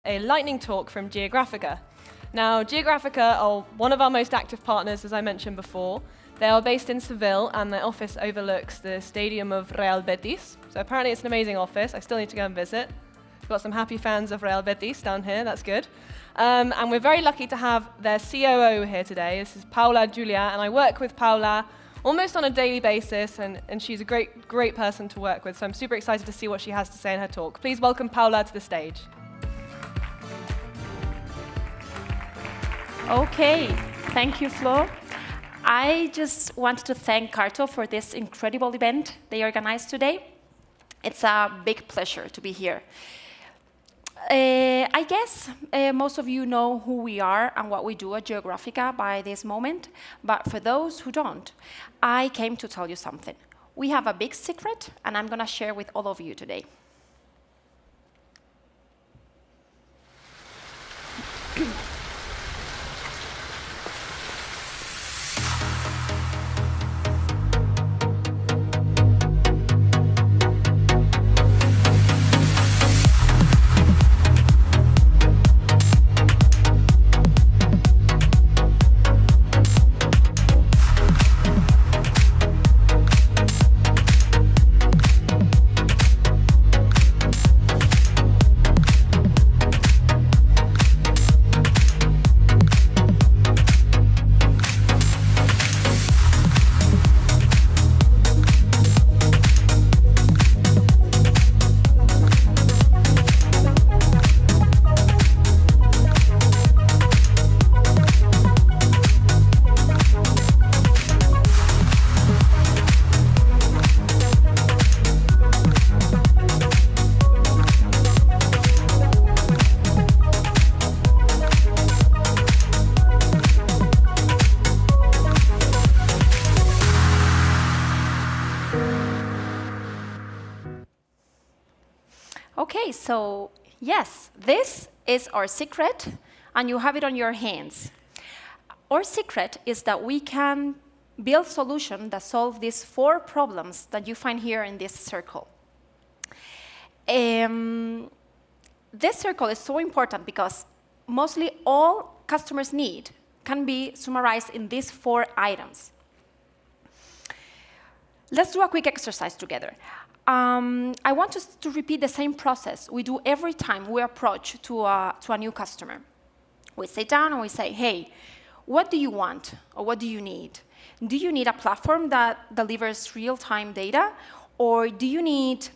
a lightning talk from Geographica. Now, Geographica are one of our most active partners, as I mentioned before. They are based in Seville, and their office overlooks the stadium of Real Betis. So apparently it's an amazing office. I still need to go and visit. We've got some happy fans of Real Betis down here. That's good. And we're very lucky to have their COO here today. This is Paula Juliá, and I work with Paula almost on a daily basis, and she's a great person to work with. So I'm super excited to see what she has to say in her talk. Please welcome Paula to the stage. Okay, thank you, Flo. I just want to thank CARTO for this incredible event they organized today. It's a big pleasure to be here. I guess most of you know who we are and what we do at Geographica by this moment, but for those who don't, I came to tell you something. We have a big secret, and I'm going to share with all of you today. Okay, so yes, this is our secret, and you have it on your hands. Our secret is that we can build solutions that solve these 4 problems that you find here in this circle. This circle is so important because mostly all customers' need can be summarized in these 4 items. Let's do a quick exercise together. I want us to repeat the same process we do every time we approach to a new customer. We sit down and we say, hey, what do you want or what do you need? Do you need a platform that delivers real-time data? Or do you need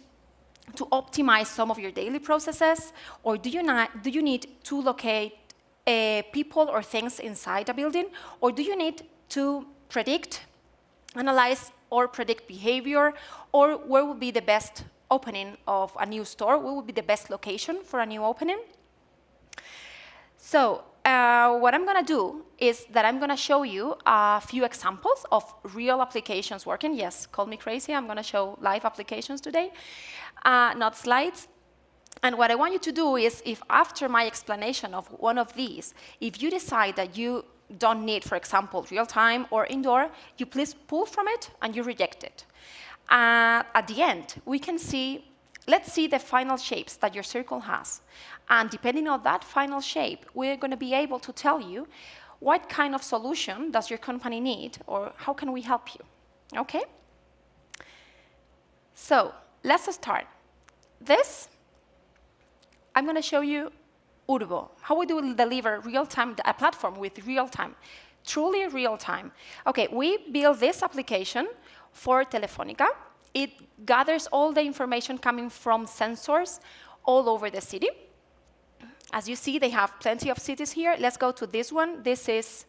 to optimize some of your daily processes? Or do you need to locate people or things inside a building? Or do you need to predict, analyze, or predict behavior, or where would be the best opening of a new store? What would be the best location for a new opening? So what I'm going to do is that I'm going to show you a few examples of real applications working. Yes, call me crazy. I'm going to show live applications today, not slides. And what I want you to do is, if after my explanation of one of these, if you decide that you don't need, for example, real-time or indoor, you please pull from it and you reject it. At the end, we can see, let's see the final shapes that your circle has. And depending on that final shape, we're going to be able to tell you what kind of solution does your company need, or how can we help you, okay? So let's start. This, I'm going to show you Urbo, how we do deliver real-time, a platform with real-time, truly real-time. Okay, we built this application for Telefnica. It gathers all the information coming from sensors all over the city. As you see, they have plenty of cities here. Let's go to this one. This is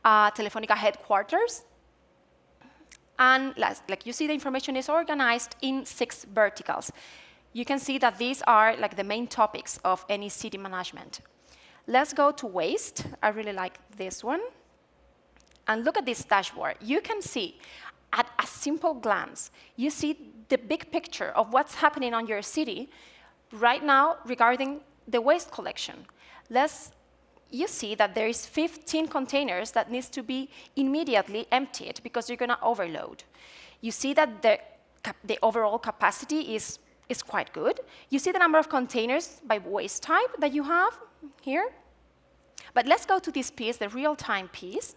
Telefnica Headquarters. And like you see, the information is organized in 6 verticals. You can see that these are like the main topics of any city management. Let's go to waste. I really like this one. And look at this dashboard. You can see at a simple glance, you see the big picture of what's happening on your city right now regarding the waste collection. You see that there is 15 containers that needs to be immediately emptied because you're going to overload. You see that the overall capacity is is quite good. You see the number of containers by waste type that you have here. But let's go to this piece, the real-time piece.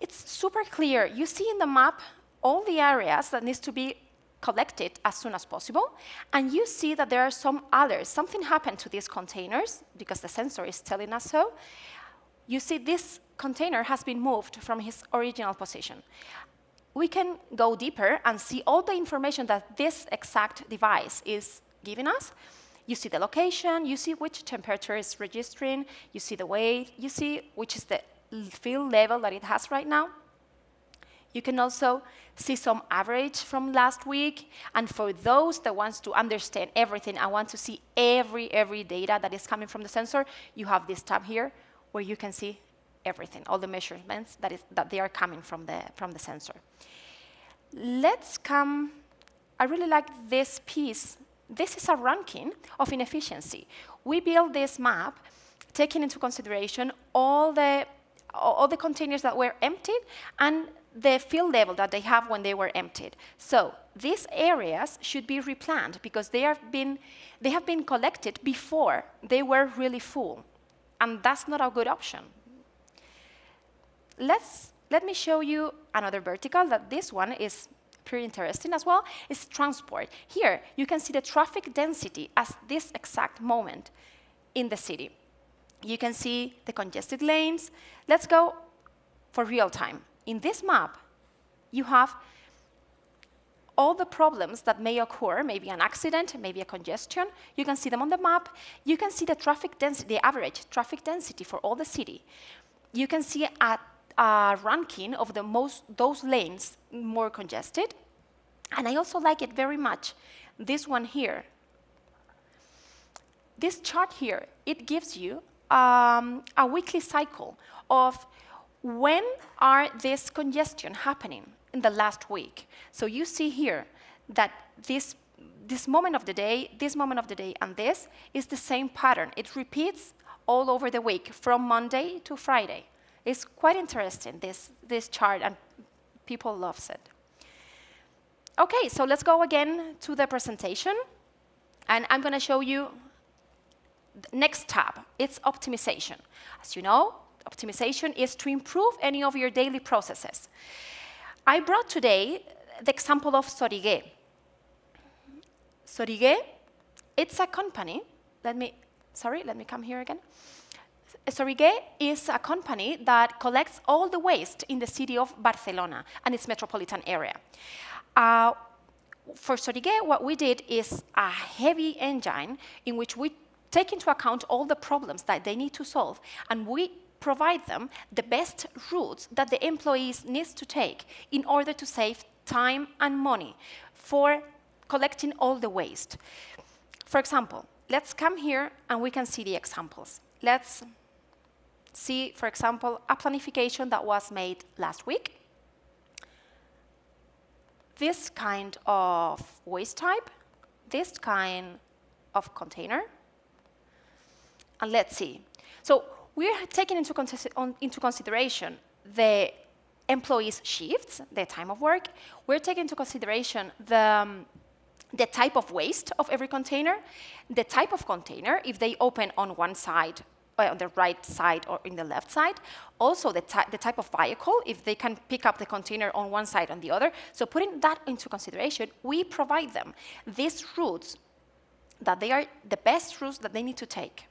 It's super clear. You see in the map all the areas that needs to be collected as soon as possible, and you see that there are some others. Something happened to these containers, because the sensor is telling us so. You see this container has been moved from his original position. We can go deeper and see all the information that this exact device is giving us. You see the location, you see which temperature is registering, you see the weight, you see which is the field level that it has right now. You can also see some average from last week. And for those that wants to understand everything, I want to see every data that is coming from the sensor, you have this tab here where you can see everything, all the measurements that they are coming from the sensor. Let's come, I really like this piece. This is a ranking of inefficiency. We built this map taking into consideration all the containers that were emptied and the field level that they have when they were emptied. So these areas should be replanted because they have been collected before they were really full. And that's not a good option. Let me show you another vertical, that this one is pretty interesting as well, is transport. Here, you can see the traffic density at this exact moment in the city. You can see the congested lanes. Let's go for real time. In this map, you have all the problems that may occur, maybe an accident, maybe a congestion. You can see them on the map. You can see the traffic density, the average traffic density for all the city. You can see a ranking of those lanes more congested. And I also like it very much, this one here. This chart here, it gives you a weekly cycle of when are this congestion happening in the last week. So you see here that this moment of the day, this moment of the day, and this is the same pattern. It repeats all over the week from Monday to Friday. It's quite interesting, this chart, and people love it. Okay, so let's go again to the presentation, and I'm going to show you the next tab. It's optimization. As you know, optimization is to improve any of your daily processes. I brought today the example of Sorigué. Sorigué, it's a company. Let me come here again. Sorigué is a company that collects all the waste in the city of Barcelona and its metropolitan area. For Sorigué, what we did is a heavy engine in which we take into account all the problems that they need to solve, and we provide them the best routes that the employees need to take in order to save time and money for collecting all the waste. For example, let's come here and we can see the examples. Let's see, for example, a planification that was made last week. This kind of waste type, this kind of container. And let's see. So we're taking into consideration the employees' shifts, the time of work. We're taking into consideration the type of waste of every container, the type of container, if they open on one side, on the right side or in the left side. Also the type of vehicle, if they can pick up the container on one side or on the other. So putting that into consideration, we provide them these routes that they are the best routes that they need to take.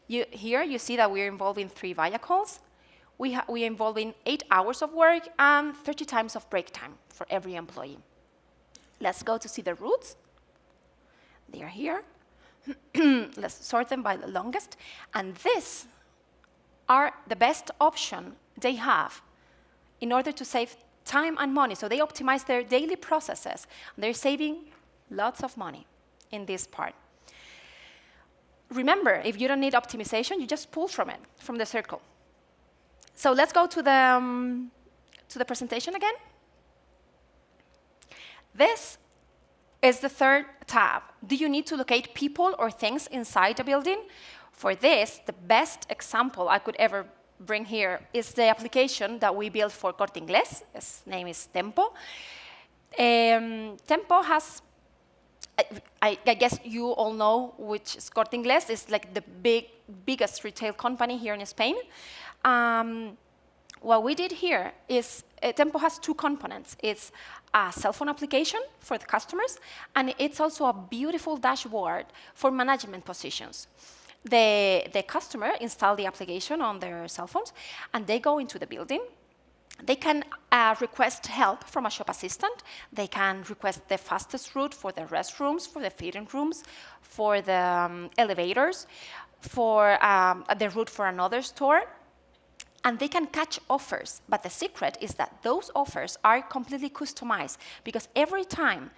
Here you see that we're involving 3 vehicles. We are involving 8 hours of work and 30 times of break time for every employee. Let's go to see the routes. They are here. Let's sort them by the longest. And these are the best option they have in order to save time and money. So they optimize their daily processes. They're saving lots of money in this part. Remember, if you don't need optimization, you just pull from it, from the circle. So let's go to the presentation again. This is the third tab. Do you need to locate people or things inside a building? For this, the best example I could ever bring here is the application that we built for Corte Inglés. Its name is Tempo. Tempo has I guess you all know which is Corte Inglés is like the biggest retail company here in Spain. What we did here is Tempo has two components. It's a cell phone application for the customers, and it's also a beautiful dashboard for management positions. The customer install the application on their cell phones, and they go into the building. They can request help from a shop assistant. They can request the fastest route for the restrooms, for the fitting rooms, for the elevators, for the route for another store. And they can catch offers. But the secret is that those offers are completely customized, because every time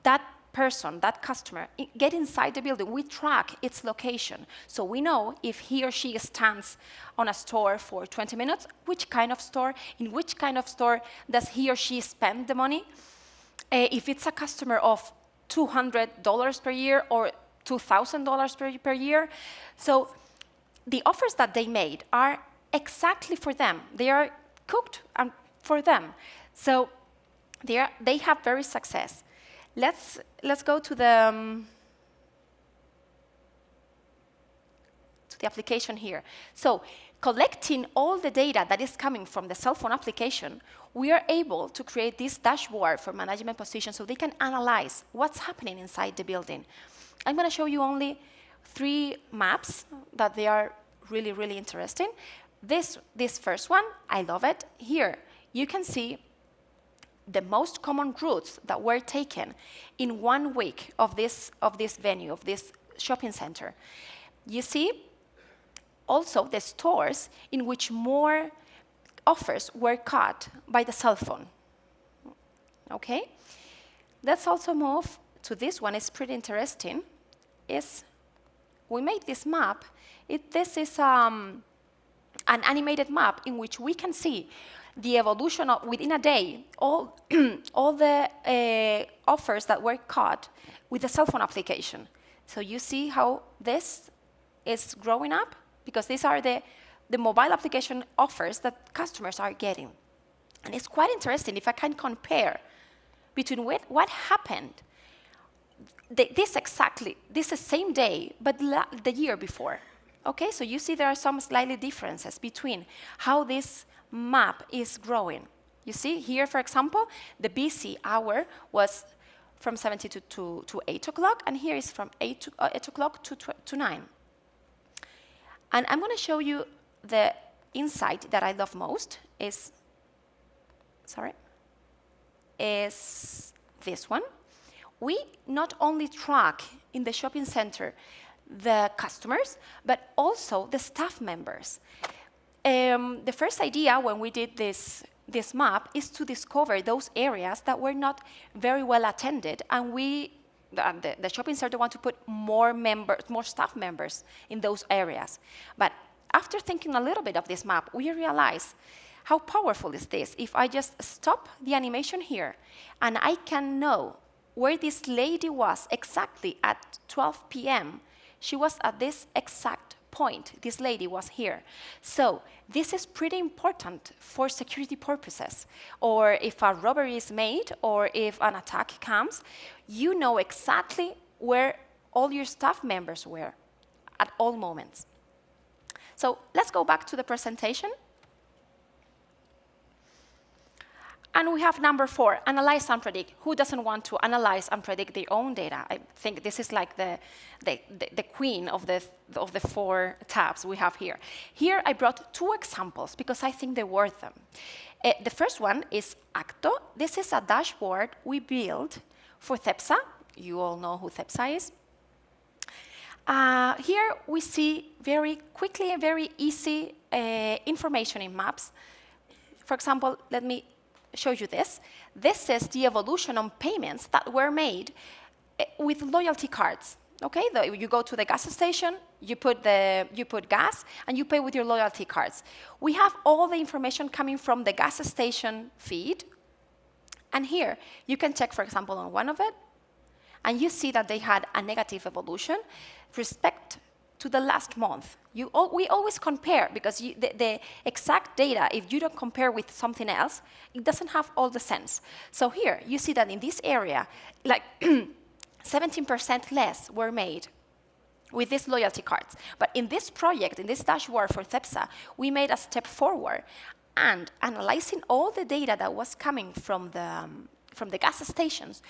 that person, that customer, get inside the building, we track its location. So we know if he or she stands on a store for 20 minutes, which kind of store, in which kind of store does he or she spend the money. If it's a customer of $200 per year or $2,000 per year. So the offers that they made are exactly for them. They are cooked for them. So they have very success. Let's go to the application here. So collecting all the data that is coming from the cell phone application, we are able to create this dashboard for management positions so they can analyze what's happening inside the building. I'm going to show you only 3 maps that they are really, really interesting. This first one, I love it. Here, you can see the most common routes that were taken in 1 week of this venue, of this shopping center. You see also the stores in which more offers were caught by the cell phone. Okay? Let's also move to this one. It's pretty interesting. We made this map. This is an animated map in which we can see the evolution of, within a day, all the offers that were caught with the cell phone application. So you see how this is growing up, because these are the mobile application offers that customers are getting. And it's quite interesting if I can compare between what happened this is same day, but the year before. Okay, so you see there are some slightly differences between how this map is growing. You see here, for example, the busy hour was from 7 to 8 o'clock, and here is from 8 o'clock to 9. And I'm going to show you the insight that I love most is this one. We not only track in the shopping center the customers, but also the staff members. The first idea when we did this map is to discover those areas that were not very well attended, and the shopping center want to put more staff members in those areas. But after thinking a little bit of this map, we realized how powerful is this if I just stop the animation here and I can know where this lady was exactly at 12 p.m. She was at this exact point. This lady was here. So this is pretty important for security purposes. Or if a robbery is made, or if an attack comes, you know exactly where all your staff members were at all moments. So let's go back to the presentation. And we have number 4, analyze and predict. Who doesn't want to analyze and predict their own data? I think this is like the queen of the 4 tabs we have here. Here I brought 2 examples because I think they're worth them. The first one is CARTO. This is a dashboard we built for CEPSA. You all know who CEPSA is. Here we see very quickly and very easy information in maps. For example, let me show you this. This is the evolution on payments that were made with loyalty cards. Okay, you go to the gas station, you put gas, and you pay with your loyalty cards. We have all the information coming from the gas station feed, and here you can check, for example, on one of it, and you see that they had a negative evolution respect to the last month. We always compare, because the exact data, if you don't compare with something else, it doesn't have all the sense. So here, you see that in this area, like 17% less were made with these loyalty cards. But in this project, in this dashboard for CEPSA, we made a step forward and analyzing all the data that was coming from the gas stations,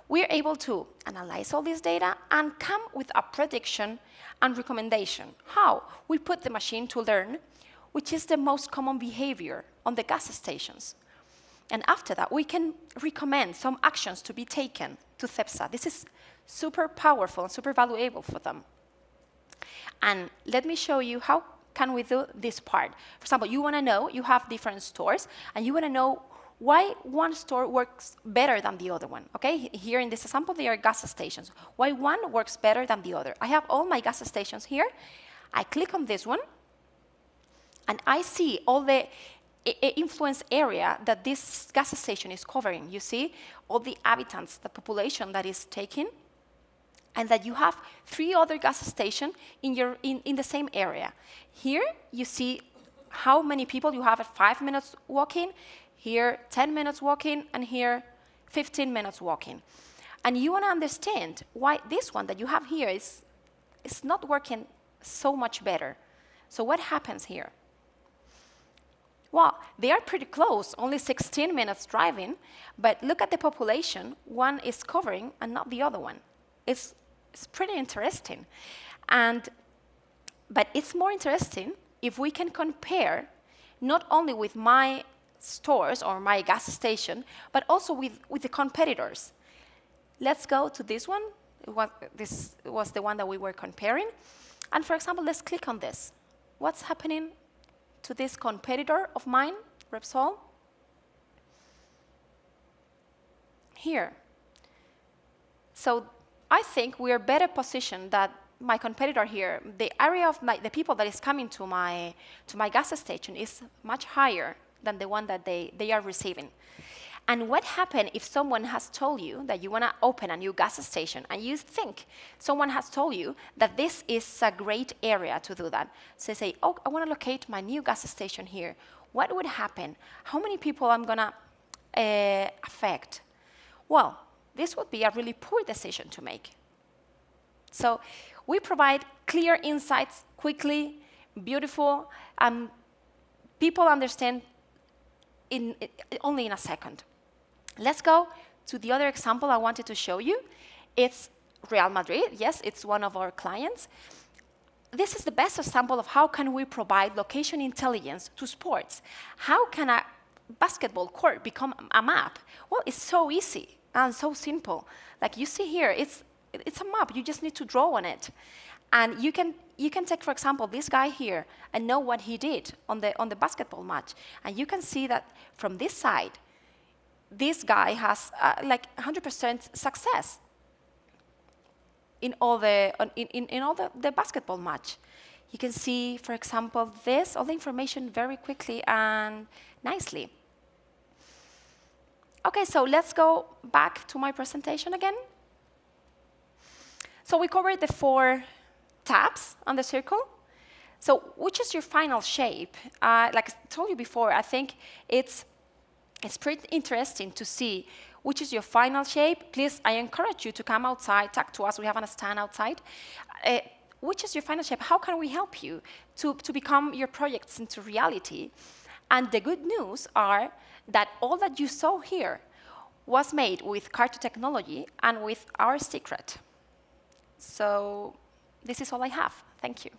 we're able to analyze all this data and come with a prediction and recommendation. How? We put the machine to learn which is the most common behavior on the gas stations. And after that, we can recommend some actions to be taken to CEPSA. This is super powerful and super valuable for them. And let me show you how can we do this part. For example, you want to know, you have different stores, and you want to know why one store works better than the other one. Okay, here in this example, there are gas stations. Why one works better than the other? I have all my gas stations here. I click on this one, and I see all the influence area that this gas station is covering. You see all the inhabitants, the population that is taking, and that you have 3 other gas stations in the same area. Here you see how many people you have at 5 minutes walking, here 10 minutes walking, and here 15 minutes walking. And you want to understand why this one that you have here is not working so much better. So what happens here? Well, they are pretty close, only 16 minutes driving, but look at the population. One is covering and not the other one. It's pretty interesting. But it's more interesting if we can compare not only with my stores or my gas station, but also with the competitors. Let's go to this one. This was the one that we were comparing. And for example, let's click on this. What's happening to this competitor of mine, Repsol? Here. So I think we are better positioned than my competitor here. The area of the people that is coming to my gas station is much higher than the one that they are receiving. And what happens if someone has told you that you want to open a new gas station and you think someone has told you that this is a great area to do that? So say, oh, I want to locate my new gas station here. What would happen? How many people I'm going to affect? Well, this would be a really poor decision to make. So we provide clear insights quickly, beautiful, and people understand only in a second. Let's go to the other example I wanted to show you. It's Real Madrid. Yes, it's one of our clients. This is the best example of how can we provide location intelligence to sports. How can a basketball court become a map? Well, it's so easy and so simple. Like you see here, it's a map. You just need to draw on it. And you can take, for example, this guy here and know what he did on the basketball match. And you can see that from this side, this guy has like 100% success in all the basketball match. You can see, for example, all the information very quickly and nicely. Okay, so let's go back to my presentation again. So we covered the 4 tabs on the circle. So which is your final shape? Like I told you before, I think it's pretty interesting to see which is your final shape. Please, I encourage you to come outside, talk to us. We have a stand outside. Which is your final shape? How can we help you to become your projects into reality? And the good news are that all that you saw here was made with CARTO technology and with our secret. So this is all I have. Thank you.